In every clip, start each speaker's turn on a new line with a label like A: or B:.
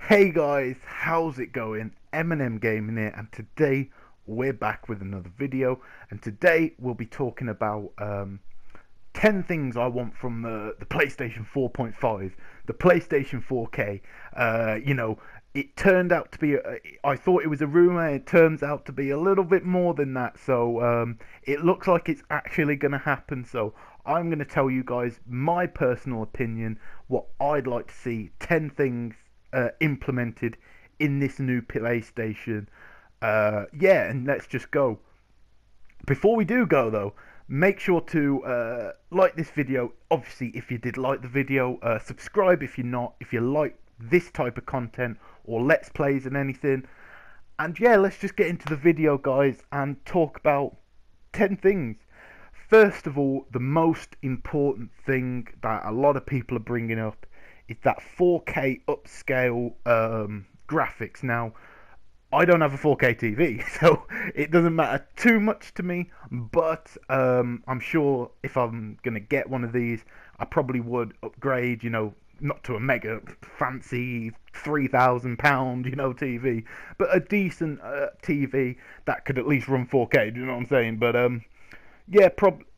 A: Hey guys, how's it going? M Gaming here, and today we're back with another video. And today we'll be talking about 10 things I want from the PlayStation 4.5, the PlayStation 4K. It turned out to be, I thought it was a rumor, it turns out to be a little bit more than that. So it looks like it's actually going to happen. So I'm going to tell you guys my personal opinion, what I'd like to see, 10 things implemented in this new PlayStation. Yeah, and let's just go. Before we do go though, make sure to like this video. Obviously, if you did like the video, subscribe if you're not. If you like this type of content or let's plays and anything. And yeah, let's just get into the video, guys, and talk about 10 things. First of all, the most important thing that a lot of people are bringing up is that 4K upscale graphics. Now, I don't have a 4K TV, so it doesn't matter too much to me, but I'm sure if I'm going to get one of these, I probably would upgrade, not to a mega fancy £3,000, TV, but a decent TV that could at least run 4K, do you know what I'm saying? But yeah,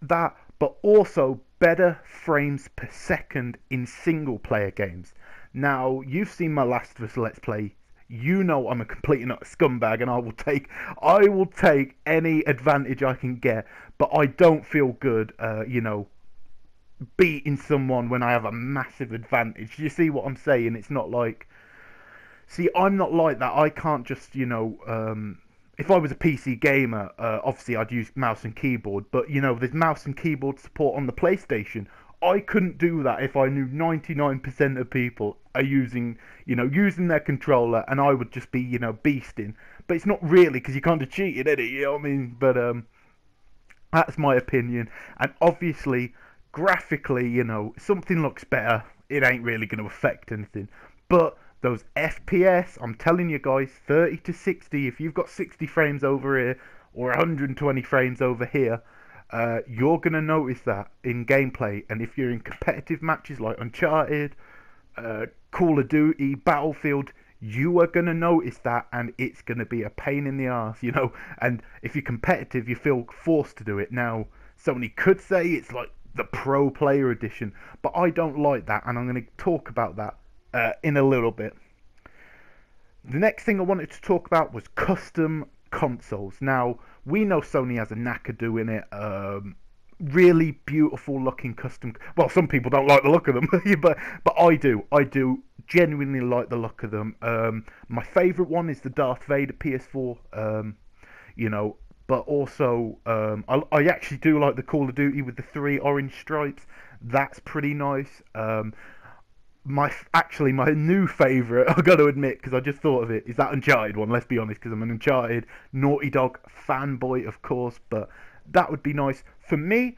A: that, but also better frames per second in single player games. Now, you've seen my Last of Us Let's Play. You know I'm a complete and utter scumbag, and I will take any advantage I can get. But I don't feel good, beating someone when I have a massive advantage. You see what I'm saying? It's not like, see, I'm not like that. I can't just, if I was a PC gamer, obviously I'd use mouse and keyboard, but there's mouse and keyboard support on the PlayStation. I couldn't do that if I knew 99% of people are using their controller, and I would just be, beasting. But it's not really, because you can't have cheated, is it? You know what I mean? But that's my opinion. And obviously, graphically, something looks better, it ain't really going to affect anything. But those FPS, I'm telling you guys, 30 to 60, if you've got 60 frames over here or 120 frames over here, you're going to notice that in gameplay. And if you're in competitive matches like Uncharted, Call of Duty, Battlefield, you are going to notice that, and it's going to be a pain in the arse, And if you're competitive, you feel forced to do it. Now, Sony could say it's like the Pro Player Edition, but I don't like that, and I'm going to talk about that in a little bit. The next thing I wanted to talk about was custom consoles. Now, we know Sony has a knack of doing it. Really beautiful looking custom. Well, some people don't like the look of them, but I do. I do genuinely like the look of them. My favourite one is the Darth Vader PS4. But also I actually do like the Call of Duty with the 3 orange stripes. That's pretty nice. My new favourite, I've got to admit, because I just thought of it, is that Uncharted one. Let's be honest, because I'm an Uncharted Naughty Dog fanboy, of course, but that would be nice. For me,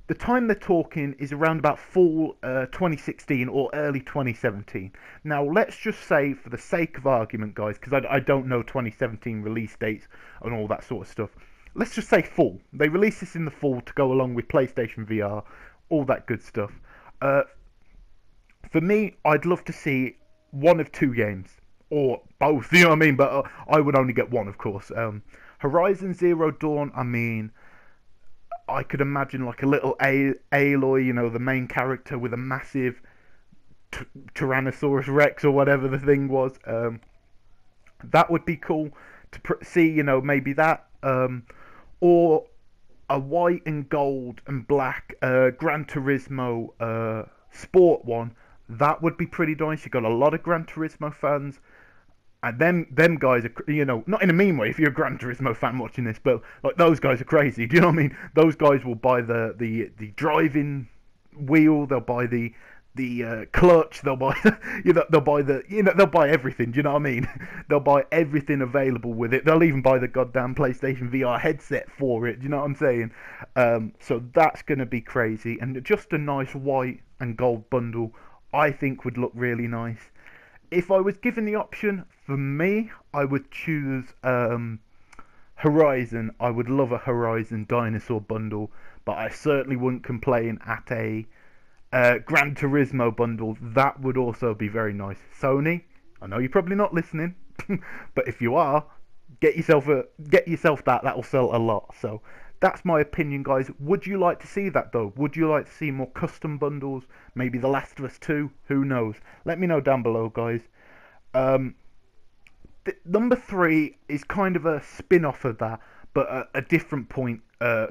A: the time they're talking is around about fall 2016 or early 2017. Now, let's just say, for the sake of argument, guys, because I don't know 2017 release dates and all that sort of stuff, let's just say fall. They release this in the fall to go along with PlayStation VR, all that good stuff. For me, I'd love to see one of two games, or both, you know what I mean? But I would only get one, of course. Horizon Zero Dawn, I mean, I could imagine like a little Aloy, the main character with a massive Tyrannosaurus Rex or whatever the thing was. That would be cool to see, maybe that. Or a white and gold and black Gran Turismo sport one. That would be pretty nice. You've got a lot of Gran Turismo fans, and them guys are, not in a mean way if you're a Gran Turismo fan watching this, but like those guys are crazy. Do you know what I mean? Those guys will buy the driving wheel, they'll buy the clutch, they'll buy they'll buy everything. Do you know what I mean? They'll buy everything available with it. They'll even buy the goddamn PlayStation VR headset for it. Do you know what I'm saying? So that's gonna be crazy, and just a nice white and gold bundle, I think, would look really nice. If I was given the option, for me, I would choose Horizon. I would love a Horizon Dinosaur bundle, but I certainly wouldn't complain at a Gran Turismo bundle. That would also be very nice. Sony, I know you're probably not listening, but if you are, get yourself that. That'll sell a lot. So that's my opinion, guys. Would you like to see that though? Would you like to see more custom bundles? Maybe The Last of Us 2? Who knows? Let me know down below, guys. Um, Number three is kind of a spin-off of that, but a different point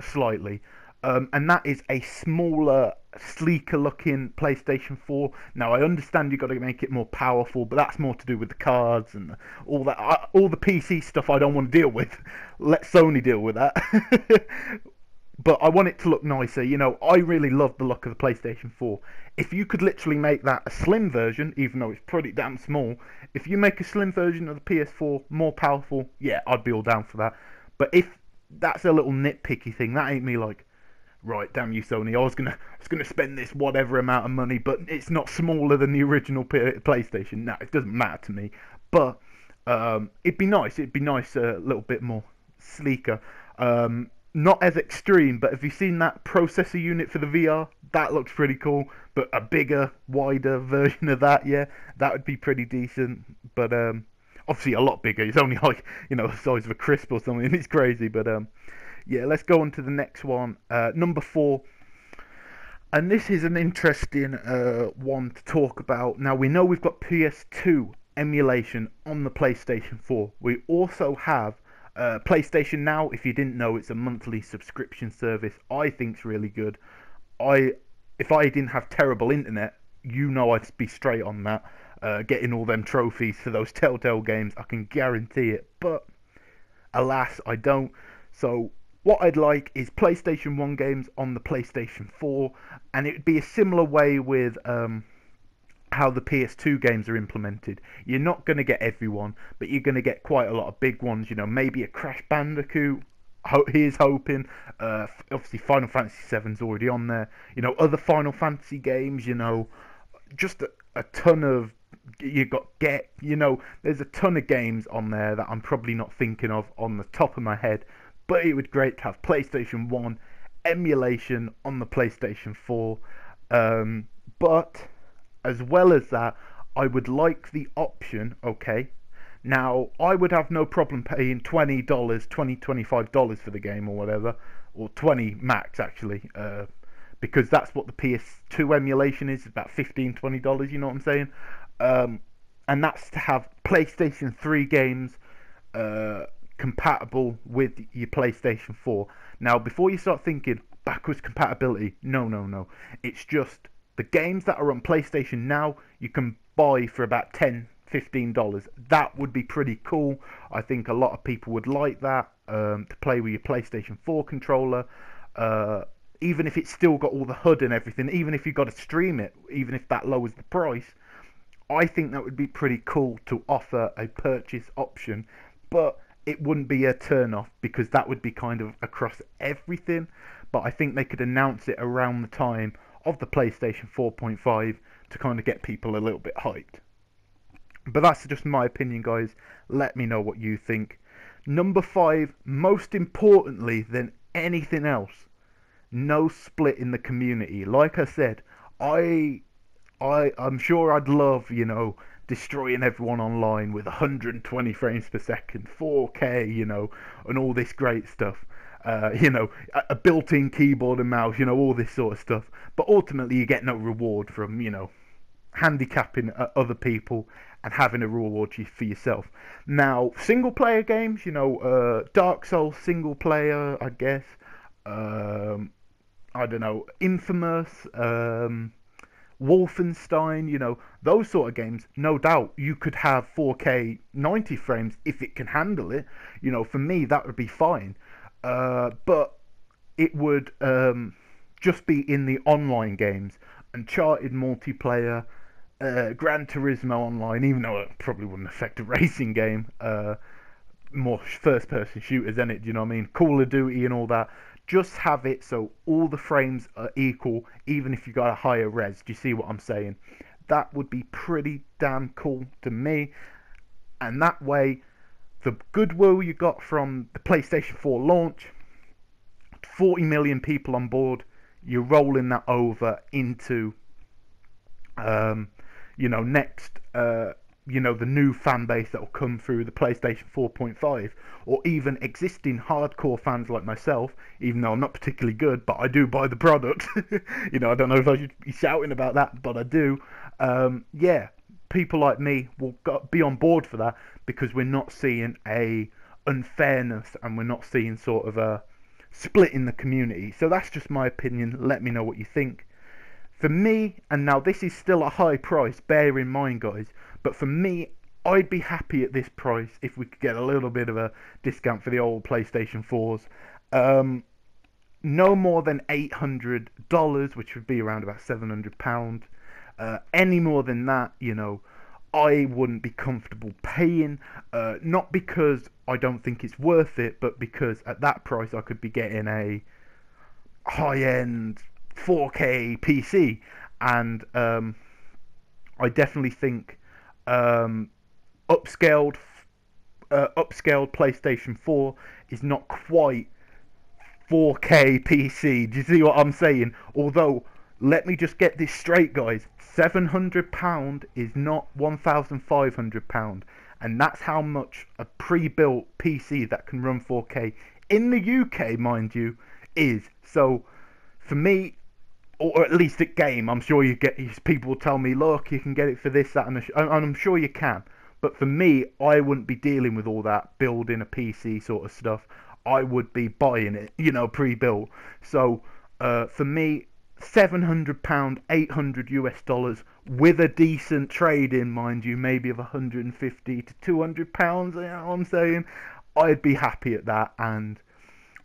A: slightly. And that is a smaller, sleeker looking PlayStation 4. Now, I understand you've got to make it more powerful, but that's more to do with the cards and all that. All the PC stuff I don't want to deal with. Let Sony deal with that. But I want it to look nicer. You know, I really love the look of the PlayStation 4. If you could literally make that a slim version, even though it's pretty damn small, if you make a slim version of the PS4 more powerful, yeah, I'd be all down for that. But if that's a little nitpicky thing, that ain't me like, right, damn you, Sony, I was gonna spend this whatever amount of money, but it's not smaller than the original PlayStation. No, it doesn't matter to me. But it'd be nice. It'd be nice a little bit more sleeker. Not as extreme, but have you seen that processor unit for the VR? That looks pretty cool, but a bigger, wider version of that, yeah, that would be pretty decent. But obviously a lot bigger. It's only like, you know, the size of a crisp or something. It's crazy, but yeah, let's go on to the next one. Number 4, and this is an interesting one to talk about. Now, we know we've got PS2 emulation on the PlayStation 4. We also have PlayStation Now. If you didn't know, it's a monthly subscription service. I think's really good. If I didn't have terrible internet, you know I'd be straight on that, getting all them trophies for those Telltale games. I can guarantee it. But alas, I don't. So what I'd like is PlayStation 1 games on the PlayStation 4, and it would be a similar way with how the PS2 games are implemented. You're not going to get everyone, but you're going to get quite a lot of big ones. You know, maybe a Crash Bandicoot. Here's hoping. Obviously, Final Fantasy VII's already on there. You know, other Final Fantasy games. You know, just a ton of. You got You know, there's a ton of games on there that I'm probably not thinking of on the top of my head. But it would be great to have PlayStation 1 emulation on the PlayStation 4. But as well as that, I would like the option, okay? Now, I would have no problem paying $20, $25 for the game or whatever, or 20 max actually, because that's what the PS2 emulation is, about $15, $20, you know what I'm saying? And that's to have PlayStation 3 games compatible with your PlayStation 4. Now, before you start thinking backwards compatibility, no. It's just the games that are on PlayStation Now, you can buy for about $10, $15. That would be pretty cool. I think a lot of people would like that, to play with your PlayStation 4 controller. Even if it's still got all the HUD and everything, even if you've got to stream it, even if that lowers the price, I think that would be pretty cool to offer a purchase option. But it wouldn't be a turn off, because that would be kind of across everything. But I think they could announce it around the time of the PlayStation 4.5 to kind of get people a little bit hyped. But that's just my opinion, guys. Let me know what you think. Number 5, most importantly than anything else, no split in the community. Like I said, I'm sure I'd love, you know, destroying everyone online with 120 frames per second, 4K, you know, and all this great stuff. You know, a built-in keyboard and mouse, you know, all this sort of stuff. But ultimately, you get no reward from, you know, handicapping other people and having a reward for yourself. Now, single-player games, you know, Dark Souls single-player, I guess. I don't know, Infamous, Wolfenstein, you know, those sort of games, no doubt you could have 4K 90 frames if it can handle it. You know, for me, that would be fine. But it would just be in the online games. Uncharted multiplayer, Gran Turismo online, even though it probably wouldn't affect a racing game. More first-person shooters, isn't it? Do you know what I mean? Call of Duty and all that. Just have it so all the frames are equal, even if you got a higher res. Do you see what I'm saying? That would be pretty damn cool to me. And that way, the goodwill you got from the PlayStation 4 launch, 40 million people on board, you're rolling that over into, you know, next the new fan base that will come through the PlayStation 4.5, or even existing hardcore fans like myself, even though I'm not particularly good, but I do buy the product. I don't know if I should be shouting about that, but I do. Yeah, people like me will be on board for that, because we're not seeing a unfairness, and we're not seeing sort of a split in the community. So that's just my opinion. Let me know what you think. For me, and now this is still a high price, bear in mind guys, but for me, I'd be happy at this price if we could get a little bit of a discount for the old PlayStation 4s. No more than $800, which would be around about £700. Any more than that, I wouldn't be comfortable paying. Not because I don't think it's worth it, but because at that price I could be getting a high-end 4K PC, and I definitely think upscaled PlayStation 4 is not quite 4K PC. Do you see what I'm saying? Although, let me just get this straight, guys. £700 is not £1,500, and that's how much a pre-built PC that can run 4K in the UK, mind you, is. So, for me, or at least at game, I'm sure people will tell me, look, you can get it for this, that, and I'm sure you can. But for me, I wouldn't be dealing with all that building a PC sort of stuff. I would be buying it, pre-built. So for me, £700, $800 with a decent trade-in, mind you, maybe of £150 to £200. You know what I'm saying? I'd be happy at that, and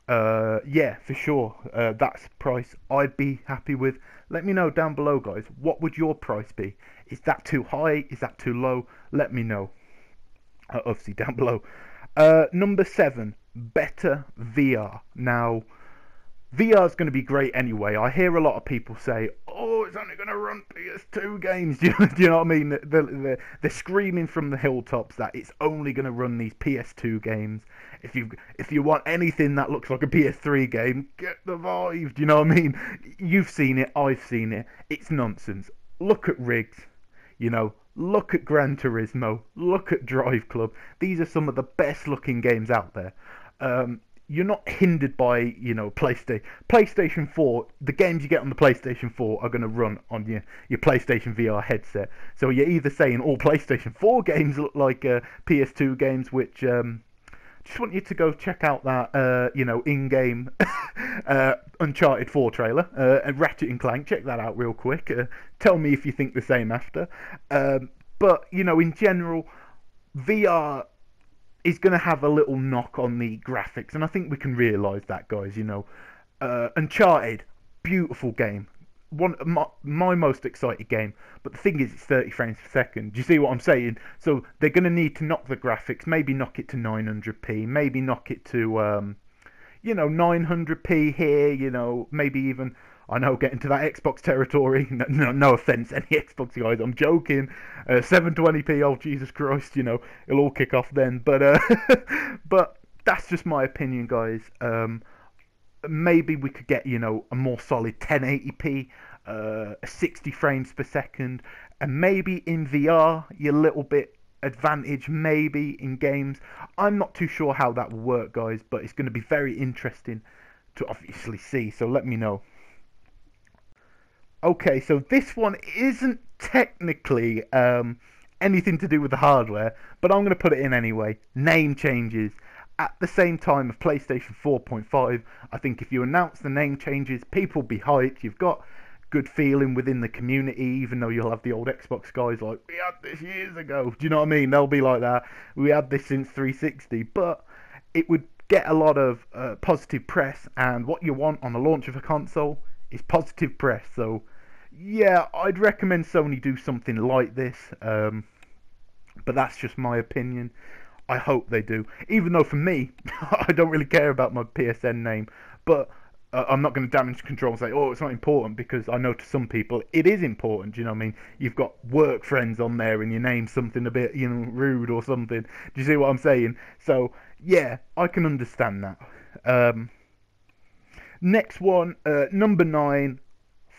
A: yeah, for sure. That's the price I'd be happy with. Let me know down below, guys. What would your price be? Is that too high? Is that too low? Let me know. Obviously, down below. Number 7, better VR. Now, VR is going to be great anyway. I hear a lot of people say, "Oh, it's only going to run PS2 games." Do you know what I mean? They're screaming from the hilltops that it's only going to run these PS2 games. If you want anything that looks like a PS3 game, get the Vive. Do you know what I mean? You've seen it. I've seen it. It's nonsense. Look at Rigs. Look at Gran Turismo. Look at Drive Club. These are some of the best looking games out there. You're not hindered by, PlayStation 4. The games you get on the PlayStation 4 are going to run on your PlayStation VR headset. So you're either saying all PlayStation 4 games look like PS2 games, which just want you to go check out that, in-game Uncharted 4 trailer, and Ratchet and Clank. Check that out real quick. Tell me if you think the same after. But, in general, VR is going to have a little knock on the graphics, and I think we can realise that, guys. Uncharted, beautiful game, one of my most excited game, but the thing is, it's 30 frames per second. Do you see what I'm saying? So they're going to need to knock the graphics, maybe knock it to 900p, maybe knock it to 900p here, maybe even, I know, get into that Xbox territory. No offense, any Xbox guys, I'm joking. 720p, oh Jesus Christ, it'll all kick off then. But but that's just my opinion, guys. Maybe we could get, a more solid 1080p, 60 frames per second, and maybe in VR, you're a little bit advantage, maybe in games. I'm not too sure how that will work, guys, but it's going to be very interesting to obviously see. So let me know. Okay, so this one isn't technically anything to do with the hardware, but I'm going to put it in anyway. Name changes. At the same time of PlayStation 4.5, I think if you announce the name changes, people will be hyped. You've got good feeling within the community, even though you'll have the old Xbox guys like, we had this years ago. Do you know what I mean? They'll be like that. We had this since 360. But it would get a lot of positive press, and what you want on the launch of a console is positive press. So yeah, I'd recommend Sony do something like this, but that's just my opinion. I hope they do, even though for me, I don't really care about my PSN name, but I'm not going to damage control and say, oh, it's not important, because I know to some people it is important. Do you know what I mean? You've got work friends on there and your name's something a bit, rude or something. Do you see what I'm saying? So yeah, I can understand that. Next one, number 9,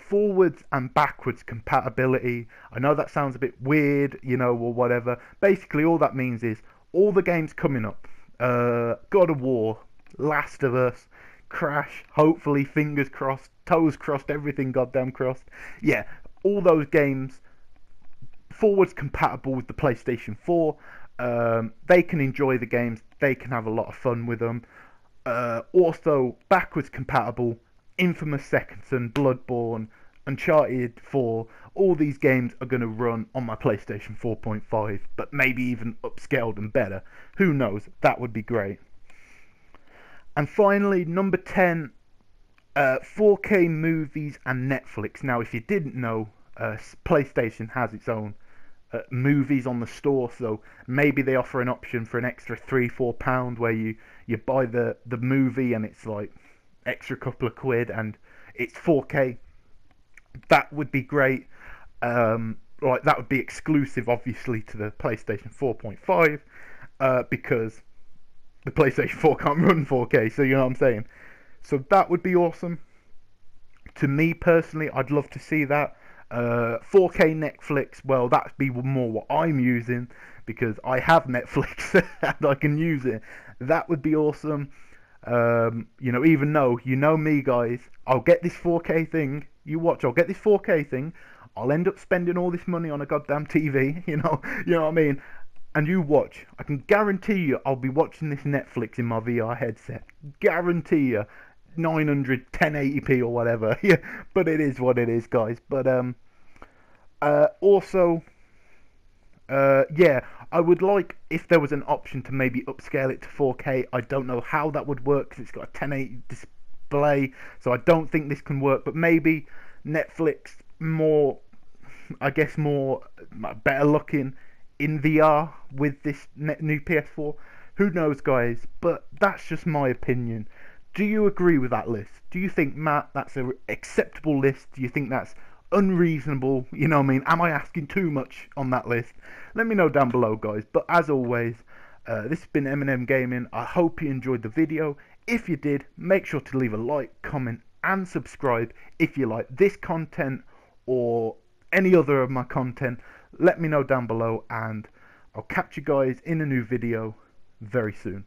A: forwards and backwards compatibility. I know that sounds a bit weird, you know, or whatever. Basically, all that means is all the games coming up, God of War, Last of Us, Crash, hopefully, fingers crossed, toes crossed, everything goddamn crossed. Yeah, all those games, forwards compatible with the PlayStation 4. They can enjoy the games, they can have a lot of fun with them. Also, backwards compatible, Infamous Second Son, Bloodborne, Uncharted 4, all these games are going to run on my PlayStation 4.5, but maybe even upscaled and better. Who knows? That would be great. And finally, number 10, 4K movies and Netflix. Now, if you didn't know, PlayStation has its own movies on the store, so maybe they offer an option for an extra £3-4 where you buy the movie and it's like extra couple of quid and it's 4K. That would be great. Like, that would be exclusive, obviously, to the PlayStation 4.5, because the PlayStation 4 can't run 4K, so you know what I'm saying. So that would be awesome. To me personally, I'd love to see that. 4K Netflix, well, that'd be more what I'm using, because I have Netflix and I can use it. That would be awesome. You know, even though, you know me, guys, I'll get this 4K thing. You watch, I'll get this 4K thing. I'll end up spending all this money on a goddamn TV, you know what I mean? And you watch. I can guarantee you I'll be watching this Netflix in my VR headset. Guarantee you. 900, 1080p or whatever. Yeah, but it is what it is, guys. But also, yeah, I would like if there was an option to maybe upscale it to 4K. I don't know how that would work because it's got a 1080 display, so I don't think this can work. But maybe Netflix more, I guess, more better looking in VR with this new PS4. Who knows, guys? But that's just my opinion. Do you agree with that list? Do you think, Matt, that's an acceptable list? Do you think that's unreasonable? You know what I mean? Am I asking too much on that list? Let me know down below, guys. But as always, this has been Eminem Gaming. I hope you enjoyed the video. If you did, make sure to leave a like, comment, and subscribe if you like this content or any other of my content. Let me know down below, and I'll catch you guys in a new video very soon.